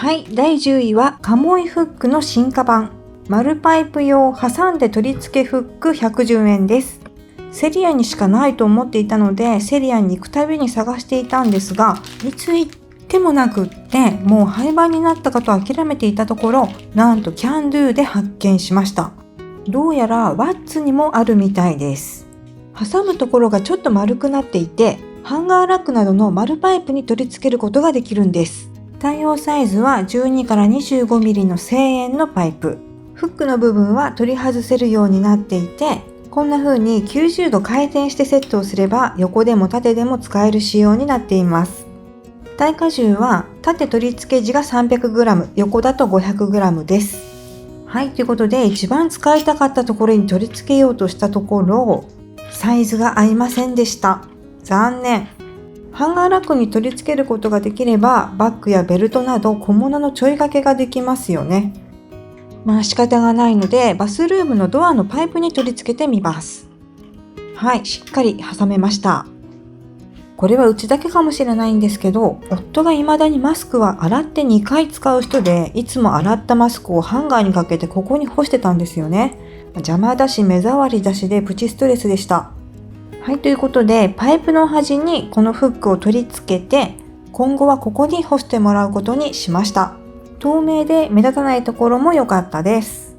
はい、第10位はカモイフックの進化版丸パイプ用挟んで取り付けフック110円です。セリアにしかないと思っていたのでセリアに行くたびに探していたんですが、いつ行ってもなくってもう廃盤になったかと諦めていたところ、なんとキャンドゥで発見しました。どうやらワッツにもあるみたいです。挟むところがちょっと丸くなっていて、ハンガーラックなどの丸パイプに取り付けることができるんです。対応サイズは12から 25mm の1000円のパイプ。フックの部分は取り外せるようになっていて、こんな風に90度回転してセットをすれば横でも縦でも使える仕様になっています。耐荷重は縦取り付け時が 300g、横だと 500g です。はい、ということで一番使いたかったところに取り付けようとしたところ、サイズが合いませんでした。残念。ハンガーラックに取り付けることができればバッグやベルトなど小物のちょい掛けができますよね。仕方がないのでバスルームのドアのパイプに取り付けてみます。はい、しっかり挟めました。これはうちだけかもしれないんですけど、夫が未だにマスクは洗って2回使う人で、いつも洗ったマスクをハンガーにかけてここに干してたんですよね。邪魔だし目障りだしでプチストレスでした。はい、ということでパイプの端にこのフックを取り付けて、今後はここに干してもらうことにしました。透明で目立たないところも良かったです。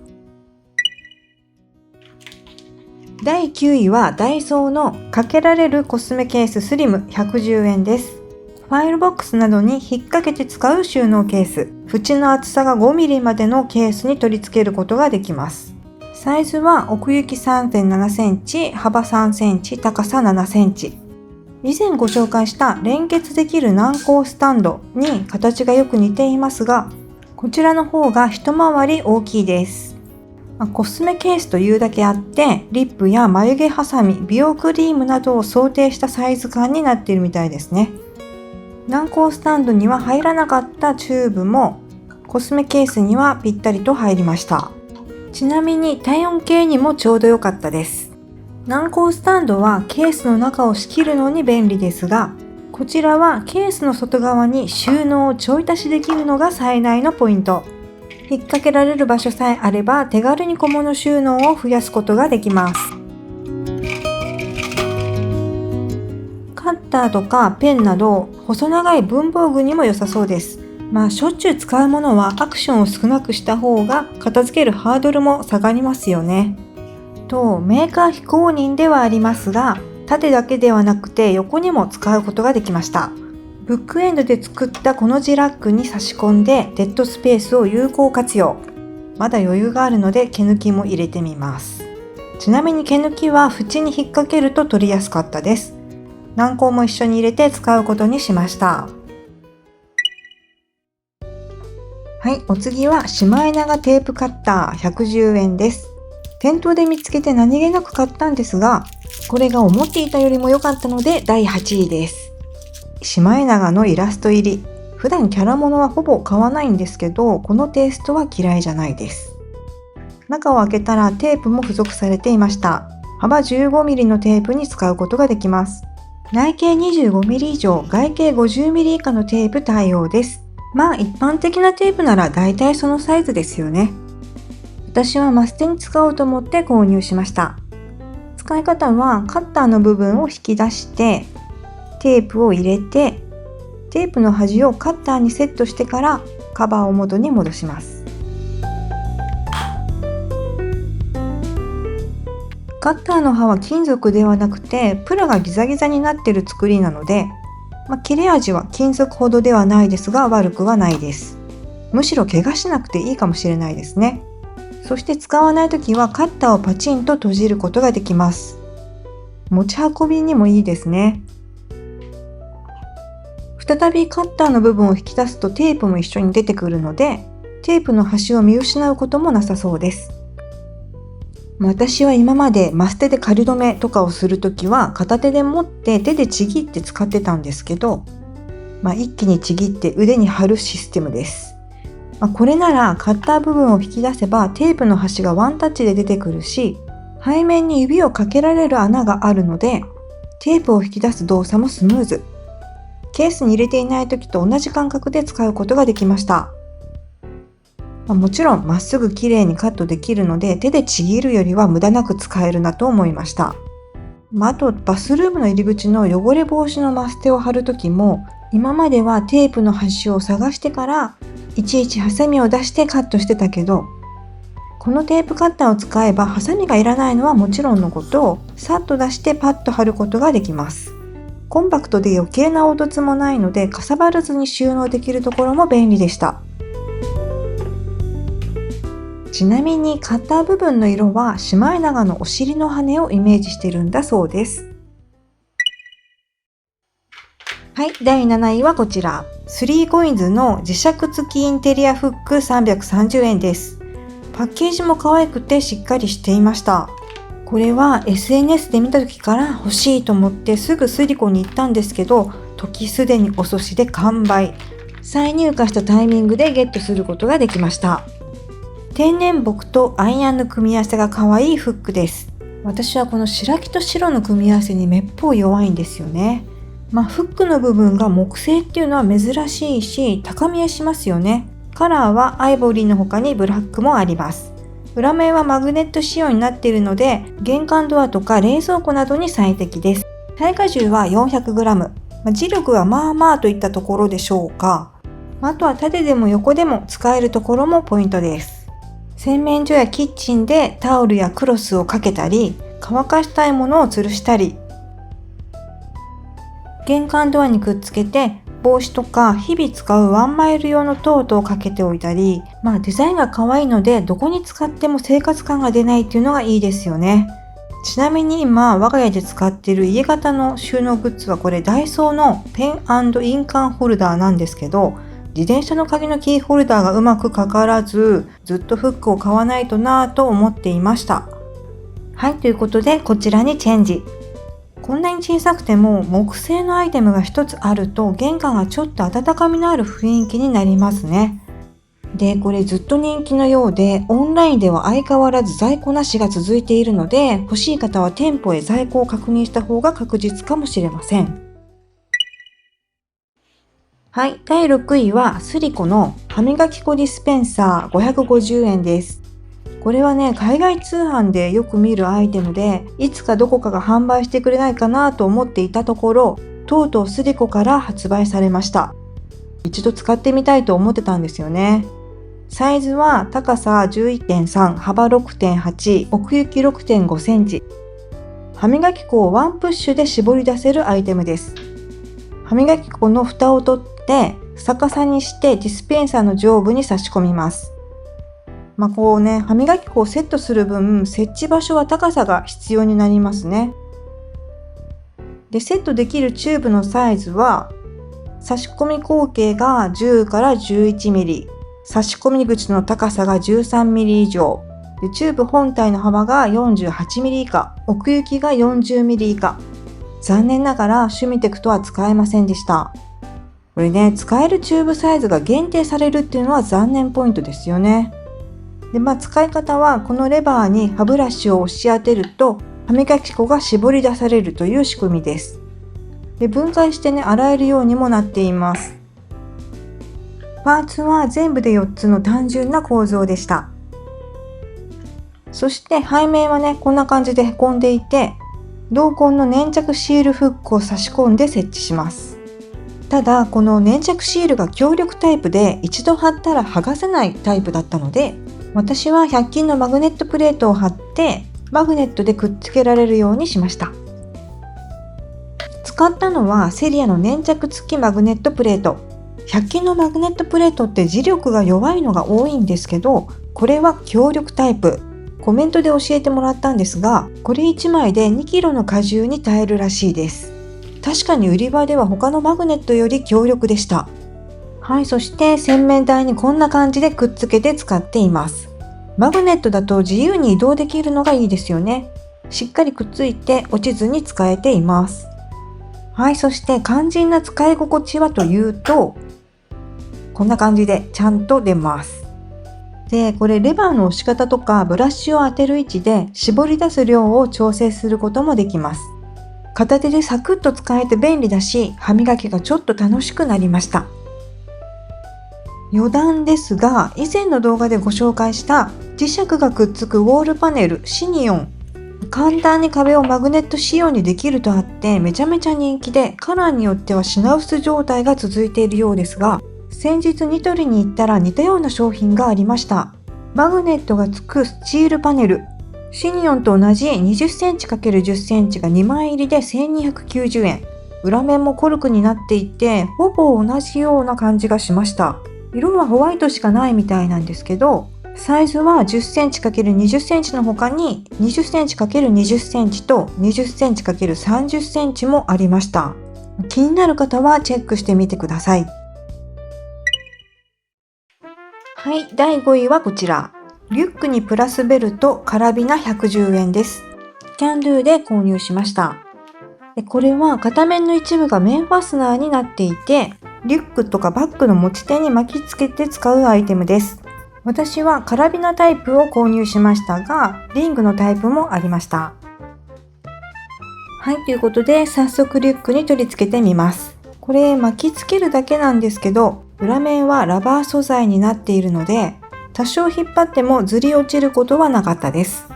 第9位はダイソーのかけられるコスメケーススリム110円です。ファイルボックスなどに引っ掛けて使う収納ケース。縁の厚さが 5mm までのケースに取り付けることができます。サイズは奥行き 3.7 センチ、幅3センチ、高さ7センチ。以前ご紹介した連結できる軟膏スタンドに形がよく似ていますが、こちらの方が一回り大きいです。コスメケースというだけあって、リップや眉毛ハサミ、美容クリームなどを想定したサイズ感になっているみたいですね。軟膏スタンドには入らなかったチューブもコスメケースにはぴったりと入りました。ちなみに体温計にもちょうど良かったです。軟膏スタンドはケースの中を仕切るのに便利ですが、こちらはケースの外側に収納をちょい足しできるのが最大のポイント。引っ掛けられる場所さえあれば手軽に小物収納を増やすことができます。カッターとかペンなど細長い文房具にも良さそうです。しょっちゅう使うものはアクションを少なくした方が片付けるハードルも下がりますよね。と、メーカー非公認ではありますが、縦だけではなくて横にも使うことができました。ブックエンドで作ったこの字ラックに差し込んでデッドスペースを有効活用。まだ余裕があるので毛抜きも入れてみます。ちなみに毛抜きは縁に引っ掛けると取りやすかったです。軟膏も一緒に入れて使うことにしました。はい、お次はシマエナガテープカッター110円です。店頭で見つけて何気なく買ったんですが、これが思っていたよりも良かったので第8位です。シマエナガのイラスト入り。普段キャラものはほぼ買わないんですけど、このテイストは嫌いじゃないです。中を開けたらテープも付属されていました。幅 15mm のテープに使うことができます。内径 25mm 以上、外径 50mm 以下のテープ対応です。一般的なテープならだいたいそのサイズですよね。私はマステに使おうと思って購入しました。使い方はカッターの部分を引き出してテープを入れて、テープの端をカッターにセットしてからカバーを元に戻します。カッターの刃は金属ではなくてプラがギザギザになっている作りなので、切れ味は金属ほどではないですが悪くはないです。むしろ怪我しなくていいかもしれないですね。そして使わないときはカッターをパチンと閉じることができます。持ち運びにもいいですね。再びカッターの部分を引き出すとテープも一緒に出てくるので、テープの端を見失うこともなさそうです。私は今までマステで仮止めとかをするときは片手で持って手でちぎって使ってたんですけど、一気にちぎって腕に貼るシステムです。これならカッター部分を引き出せばテープの端がワンタッチで出てくるし、背面に指をかけられる穴があるのでテープを引き出す動作もスムーズ。ケースに入れていない時と同じ感覚で使うことができました。もちろんまっすぐ綺麗にカットできるので、手でちぎるよりは無駄なく使えるなと思いました。あとバスルームの入り口の汚れ防止のマステを貼るときも、今まではテープの端を探してからいちいちハサミを出してカットしてたけど、このテープカッターを使えばハサミがいらないのはもちろんのこと、さっと出してパッと貼ることができます。コンパクトで余計な凹凸もないので、かさばらずに収納できるところも便利でした。ちなみにカッター部分の色はシマエナガのお尻の羽をイメージしてるんだそうです。はい、第7位はこちら。3COINS の磁石付きインテリアフック330円です。パッケージも可愛くてしっかりしていました。これは SNS で見た時から欲しいと思ってすぐスリコに行ったんですけど、時すでに遅しで完売。再入荷したタイミングでゲットすることができました。天然木とアイアンの組み合わせが可愛いフックです。私はこの白木と白の組み合わせにめっぽう弱いんですよね。フックの部分が木製っていうのは珍しいし、高見えしますよね。カラーはアイボリーの他にブラックもあります。裏面はマグネット仕様になっているので、玄関ドアとか冷蔵庫などに最適です。耐荷重は 400g、磁力はまあまあといったところでしょうか。あとは縦でも横でも使えるところもポイントです。洗面所やキッチンでタオルやクロスをかけたり、乾かしたいものを吊るしたり、玄関ドアにくっつけて帽子とか日々使うワンマイル用のトートをかけておいたり、デザインが可愛いのでどこに使っても生活感が出ないっていうのがいいですよね。ちなみに今我が家で使っている家型の収納グッズはこれダイソーのペン&印鑑ホルダーなんですけど、自転車の鍵のキーホルダーがうまくかからず、ずっとフックを買わないとなぁと思っていました。はい、ということでこちらにチェンジ。こんなに小さくても木製のアイテムが一つあると玄関がちょっと温かみのある雰囲気になりますね。で、これずっと人気のようで、オンラインでは相変わらず在庫なしが続いているので、欲しい方は店舗へ在庫を確認した方が確実かもしれません。はい、第6位はスリコの歯磨き粉ディスペンサー550円です。これはね、海外通販でよく見るアイテムで、いつかどこかが販売してくれないかなと思っていたところ、とうとうスリコから発売されました。一度使ってみたいと思ってたんですよね。サイズは高さ 11.3、幅 6.8、奥行き 6.5 センチ。歯磨き粉をワンプッシュで絞り出せるアイテムです。歯磨き粉の蓋を取って逆さにしてディスペンサーの上部に差し込みます。こうね、歯磨き粉をセットする分、設置場所は高さが必要になりますね。で、セットできるチューブのサイズは、差し込み口径が10から11ミリ、差し込み口の高さが13ミリ以上、でチューブ本体の幅が48ミリ以下、奥行きが40ミリ以下。残念ながらシュミテクトは使えませんでした。これね、使えるチューブサイズが限定されるっていうのは残念ポイントですよね。で、使い方はこのレバーに歯ブラシを押し当てると歯磨き粉が絞り出されるという仕組みです。で、分解してね、洗えるようにもなっています。パーツは全部で4つの単純な構造でした。そして背面はね、こんな感じでへこんでいて、同梱の粘着シールフックを差し込んで設置します。ただ、この粘着シールが強力タイプで一度貼ったら剥がせないタイプだったので、私は100均のマグネットプレートを貼ってマグネットでくっつけられるようにしました。使ったのはセリアの粘着付きマグネットプレート。100均のマグネットプレートって磁力が弱いのが多いんですけど、これは強力タイプ。コメントで教えてもらったんですが、これ1枚で 2kg の荷重に耐えるらしいです。確かに売り場では他のマグネットより強力でした。はい、そして洗面台にこんな感じでくっつけて使っています。マグネットだと自由に移動できるのがいいですよね。しっかりくっついて落ちずに使えています。はい、そして肝心な使い心地はというと、こんな感じでちゃんと出ます。で、これレバーの押し方とかブラシを当てる位置で絞り出す量を調整することもできます。片手でサクッと使えて便利だし、歯磨きがちょっと楽しくなりました。余談ですが、以前の動画でご紹介した磁石がくっつくウォールパネルシニオン、簡単に壁をマグネット仕様にできるとあってめちゃめちゃ人気で、カラーによっては品薄状態が続いているようですが、先日ニトリに行ったら似たような商品がありました。マグネットがつくスチールパネルシニオンと同じ 20cm×10cm が2枚入りで1290円。裏面もコルクになっていて、ほぼ同じような感じがしました。色はホワイトしかないみたいなんですけど、サイズは 10cm×20cm の他に 20cm×20cm と 20cm×30cm もありました。気になる方はチェックしてみてください。はい、第5位はこちら。リュックにプラスベルト、カラビナ110円です。キャンドゥで購入しました。これは片面の一部が面ファスナーになっていて、リュックとかバッグの持ち手に巻きつけて使うアイテムです。私はカラビナタイプを購入しましたが、リングのタイプもありました。はい、ということで早速リュックに取り付けてみます。これ巻きつけるだけなんですけど、裏面はラバー素材になっているので、多少引っ張ってもずり落ちることはなかったです。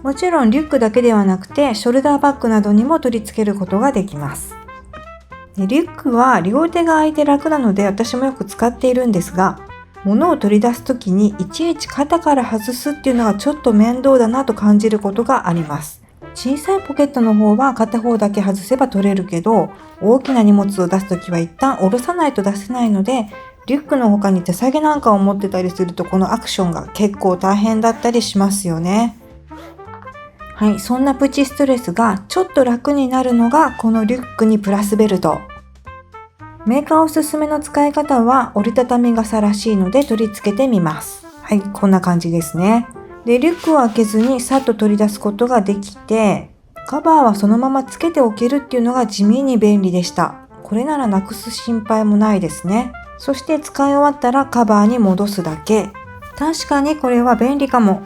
もちろんリュックだけではなくてショルダーバッグなどにも取り付けることができます。リュックは両手が空いて楽なので私もよく使っているんですが、物を取り出すときにいちいち肩から外すっていうのがちょっと面倒だなと感じることがあります。小さいポケットの方は片方だけ外せば取れるけど、大きな荷物を出すときは一旦下ろさないと出せないので、リュックの他に手提げなんかを持ってたりするとこのアクションが結構大変だったりしますよね。はい、そんなプチストレスがちょっと楽になるのがこのリュックにプラスベルト。メーカーおすすめの使い方は折りたたみ傘らしいので取り付けてみます。はい、こんな感じですね。で、リュックを開けずにさっと取り出すことができて、カバーはそのままつけておけるっていうのが地味に便利でした。これならなくす心配もないですね。そして使い終わったらカバーに戻すだけ。確かにこれは便利かも。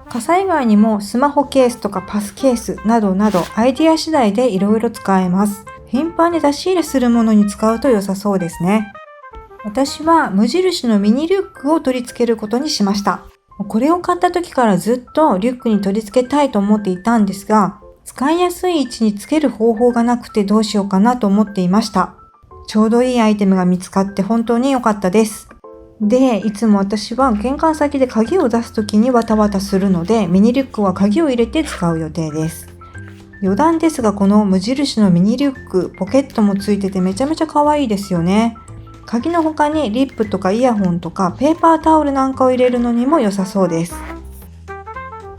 傘以外にもスマホケースとかパスケースなどなどアイディア次第でいろいろ使えます。頻繁に出し入れするものに使うと良さそうですね。私は無印のミニリュックを取り付けることにしました。これを買った時からずっとリュックに取り付けたいと思っていたんですが、使いやすい位置につける方法がなくてどうしようかなと思っていました。ちょうどいいアイテムが見つかって本当に良かったです。で、いつも私は玄関先で鍵を出すときにわたわたするので、ミニリュックは鍵を入れて使う予定です。余談ですが、この無印のミニリュック、ポケットもついててめちゃめちゃ可愛いですよね。鍵の他にリップとかイヤホンとかペーパータオルなんかを入れるのにも良さそうです。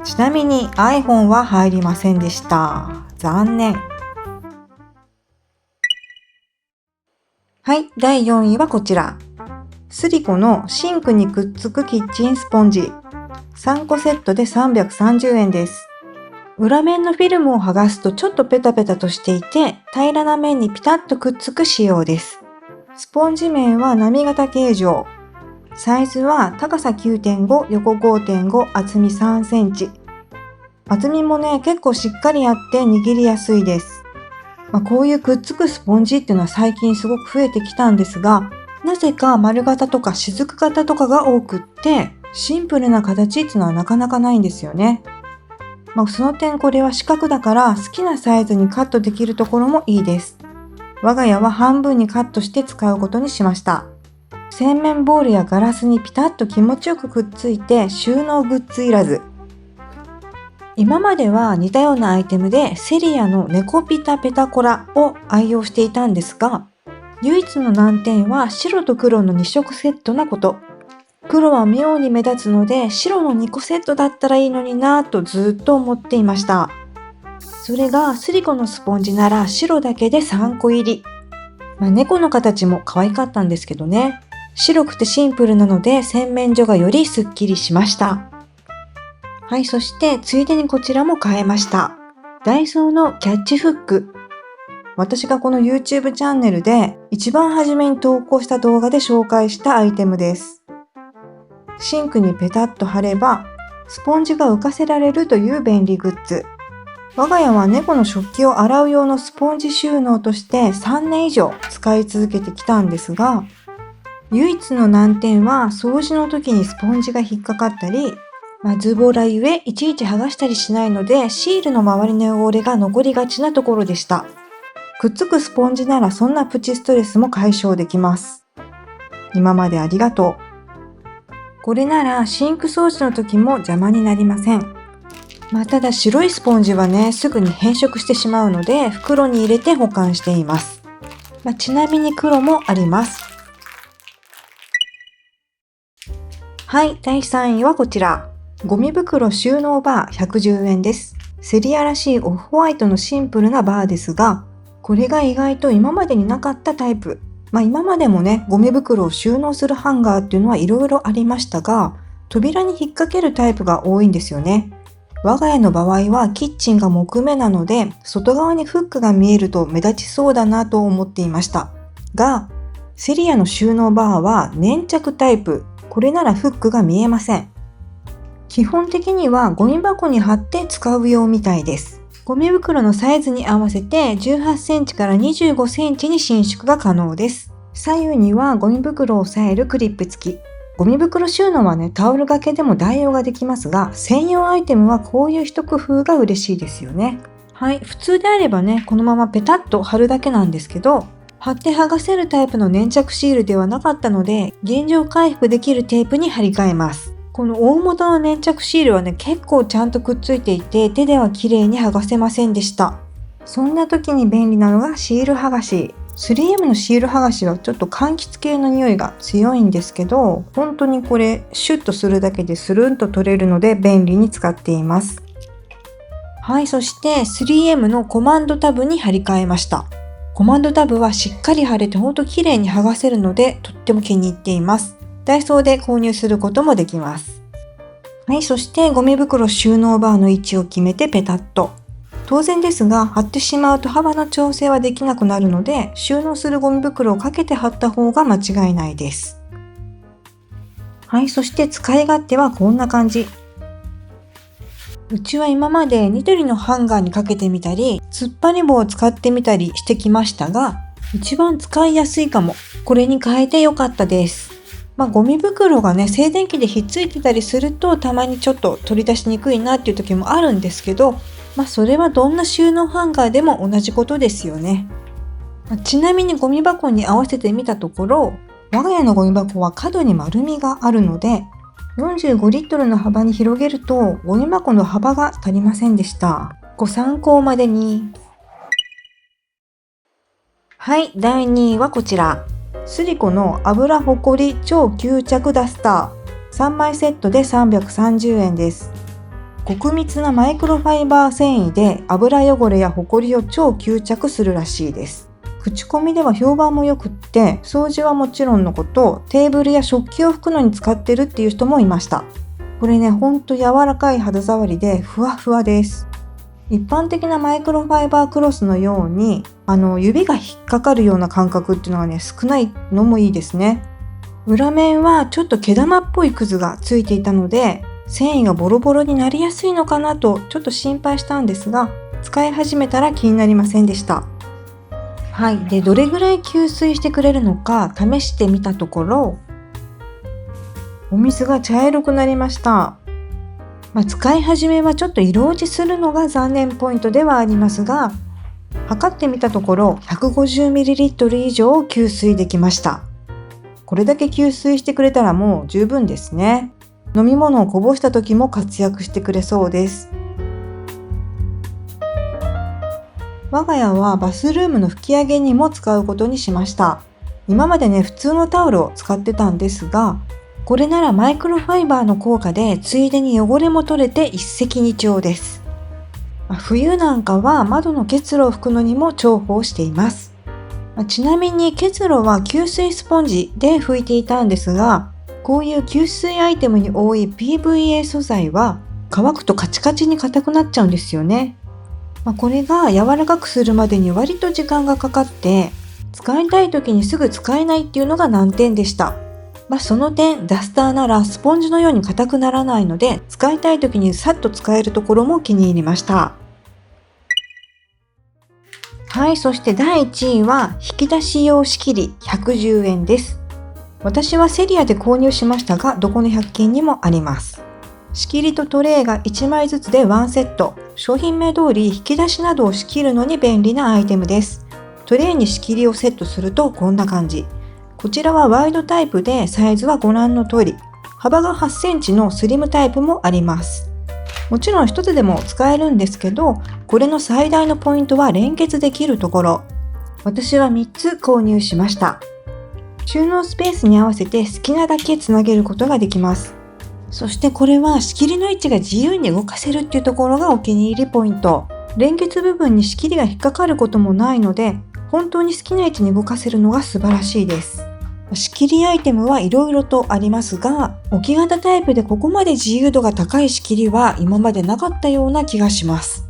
ちなみに iPhone は入りませんでした。残念。はい、第4位はこちら。スリコのシンクにくっつくキッチンスポンジ。3個セットで330円です。裏面のフィルムを剥がすとちょっとペタペタとしていて、平らな面にピタッとくっつく仕様です。スポンジ面は波形形状。サイズは高さ 9.5、横 5.5、厚み3センチ。厚みもね、結構しっかりあって握りやすいです。こういうくっつくスポンジっていうのは最近すごく増えてきたんですが、なぜか丸型とか雫型とかが多くって、シンプルな形っていうのはなかなかないんですよね。その点これは四角だから好きなサイズにカットできるところもいいです。我が家は半分にカットして使うことにしました。洗面ボウルやガラスにピタッと気持ちよくくっついて収納グッズいらず。今までは似たようなアイテムでセリアのネコピタペタコラを愛用していたんですが、唯一の難点は白と黒の2色セットなこと。黒は妙に目立つので白の2個セットだったらいいのになぁとずっと思っていました。それがスリコのスポンジなら白だけで3個入り。猫の形も可愛かったんですけどね。白くてシンプルなので洗面所がよりスッキリしました。はい、そしてついでにこちらも買えました。ダイソーのキャッチフック。私がこの YouTube チャンネルで一番初めに投稿した動画で紹介したアイテムです。シンクにペタッと貼ればスポンジが浮かせられるという便利グッズ。我が家は猫の食器を洗う用のスポンジ収納として3年以上使い続けてきたんですが、唯一の難点は掃除の時にスポンジが引っかかったり、ズボラゆえいちいち剥がしたりしないのでシールの周りの汚れが残りがちなところでした。くっつくスポンジならそんなプチストレスも解消できます。今までありがとう。これならシンク掃除の時も邪魔になりません。ただ白いスポンジはね、すぐに変色してしまうので袋に入れて保管しています。ちなみに黒もあります。はい、第3位はこちら。ゴミ袋収納バー110円です。セリアらしいオフホワイトのシンプルなバーですが、これが意外と今までになかったタイプ。今までもね、ゴミ袋を収納するハンガーっていうのはいろいろありましたが、扉に引っ掛けるタイプが多いんですよね。我が家の場合はキッチンが木目なので、外側にフックが見えると目立ちそうだなと思っていました。が、セリアの収納バーは粘着タイプ。これならフックが見えません。基本的にはゴミ箱に貼って使う用みたいです。ゴミ袋のサイズに合わせて18センチから25センチに伸縮が可能です。左右にはゴミ袋を押さえるクリップ付き。ゴミ袋収納はね、タオル掛けでも代用ができますが、専用アイテムはこういう一工夫が嬉しいですよね。はい、普通であればね、このままペタッと貼るだけなんですけど、貼って剥がせるタイプの粘着シールではなかったので、現状回復できるテープに貼り替えます。この大元の粘着シールはね、結構ちゃんとくっついていて、手では綺麗に剥がせませんでした。そんな時に便利なのがシール剥がし。3M のシール剥がしはちょっと柑橘系の匂いが強いんですけど、本当にこれシュッとするだけでスルンと取れるので便利に使っています。はい、そして 3M のコマンドタブに貼り替えました。コマンドタブはしっかり貼れて本当綺麗に剥がせるのでとっても気に入っています。ダイソーで購入することもできます。はい、そしてゴミ袋収納バーの位置を決めてペタッと。当然ですが、貼ってしまうと幅の調整はできなくなるので、収納するゴミ袋をかけて貼った方が間違いないです。はい、そして使い勝手はこんな感じ。うちは今までニトリのハンガーにかけてみたり、突っ張り棒を使ってみたりしてきましたが、一番使いやすいかも。これに変えてよかったです。ゴミ袋がね、静電気でひっついてたりするとたまにちょっと取り出しにくいなっていう時もあるんですけど、それはどんな収納ハンガーでも同じことですよね。ちなみにゴミ箱に合わせてみたところ、我が家のゴミ箱は角に丸みがあるので、45リットルの幅に広げるとゴミ箱の幅が足りませんでした。ご参考までに。はい、第2位はこちら。スリコの油ほこり超吸着ダスター。3枚セットで330円です。極密なマイクロファイバー繊維で油汚れやほこりを超吸着するらしいです。口コミでは評判も良くって、掃除はもちろんのこと、テーブルや食器を拭くのに使ってるっていう人もいました。これね、ほんと柔らかい肌触りでふわふわです。一般的なマイクロファイバークロスのように、指が引っかかるような感覚っていうのがね、少ないのもいいですね。裏面はちょっと毛玉っぽいくずがついていたので、繊維がボロボロになりやすいのかなとちょっと心配したんですが、使い始めたら気になりませんでした。はい、でどれぐらい吸水してくれるのか試してみたところ、お水が茶色くなりました。使い始めはちょっと色落ちするのが残念ポイントではありますが、測ってみたところ 150ml 以上吸水できました。これだけ吸水してくれたらもう十分ですね。飲み物をこぼした時も活躍してくれそうです。我が家はバスルームの拭き上げにも使うことにしました。今までね、普通のタオルを使ってたんですが、これならマイクロファイバーの効果でついでに汚れも取れて一石二鳥です。冬なんかは窓の結露を拭くのにも重宝しています。ちなみに結露は吸水スポンジで拭いていたんですが、こういう吸水アイテムに多い PVA 素材は乾くとカチカチに硬くなっちゃうんですよね。これが柔らかくするまでに割と時間がかかって、使いたい時にすぐ使えないっていうのが難点でした。その点、ダスターならスポンジのように硬くならないので、使いたい時にさっと使えるところも気に入りました。はい、そして第1位は引き出し用仕切り110円です。私はセリアで購入しましたが、どこの100均にもあります。仕切りとトレイが1枚ずつで1セット。商品名通り引き出しなどを仕切るのに便利なアイテムです。トレイに仕切りをセットするとこんな感じ。こちらはワイドタイプでサイズはご覧の通り。幅が8センチのスリムタイプもあります。もちろん一つでも使えるんですけど、これの最大のポイントは連結できるところ。私は3つ購入しました。収納スペースに合わせて好きなだけつなげることができます。そしてこれは仕切りの位置が自由に動かせるっていうところがお気に入りポイント。連結部分に仕切りが引っかかることもないので、本当に好きな位置に動かせるのが素晴らしいです。仕切りアイテムはいろいろとありますが、置き型タイプでここまで自由度が高い仕切りは今までなかったような気がします。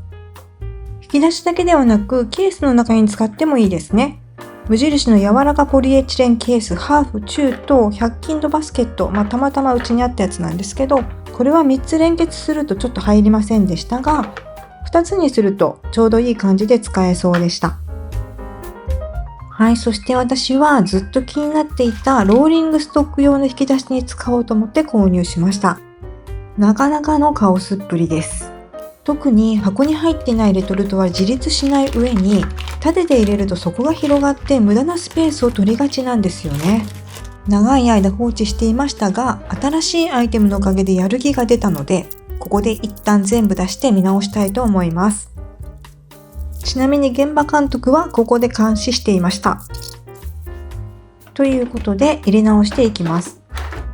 引き出しだけではなくケースの中に使ってもいいですね。無印の柔らかポリエチレンケースハーフ中と100均のバスケット、たまたまうちにあったやつなんですけど、これは3つ連結するとちょっと入りませんでしたが、2つにするとちょうどいい感じで使えそうでした。はい、そして私はずっと気になっていたローリングストック用の引き出しに使おうと思って購入しました。なかなかのカオスっぷりです。特に箱に入っていないレトルトは自立しない上に、縦で入れると底が広がって無駄なスペースを取りがちなんですよね。長い間放置していましたが、新しいアイテムのおかげでやる気が出たので、ここで一旦全部出して見直したいと思います。ちなみに現場監督はここで監視していました。ということで入れ直していきます。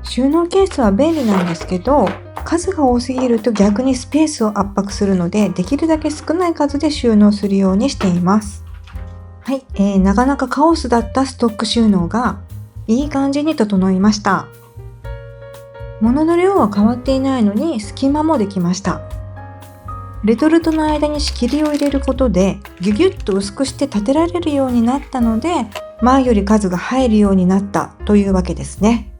収納ケースは便利なんですけど、数が多すぎると逆にスペースを圧迫するので、できるだけ少ない数で収納するようにしています。はい、なかなかカオスだったストック収納がいい感じに整いました。物の量は変わっていないのに隙間もできました。レトルトの間に仕切りを入れることでギュギュッと薄くして立てられるようになったので、前より数が入るようになったというわけですね。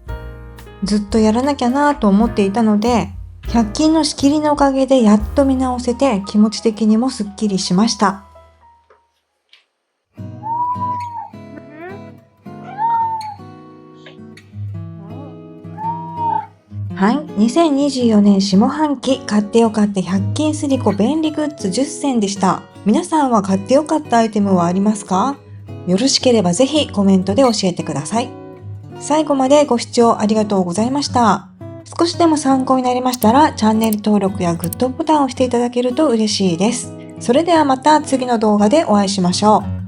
ずっとやらなきゃなと思っていたので、100均の仕切りのおかげでやっと見直せて気持ち的にもすっきりしました。はい、2024年下半期買ってよかった100均スリコ便利グッズ10選でした。皆さんは買ってよかったアイテムはありますか？よろしければぜひコメントで教えてください。最後までご視聴ありがとうございました。少しでも参考になりましたらチャンネル登録やグッドボタンを押していただけると嬉しいです。それではまた次の動画でお会いしましょう。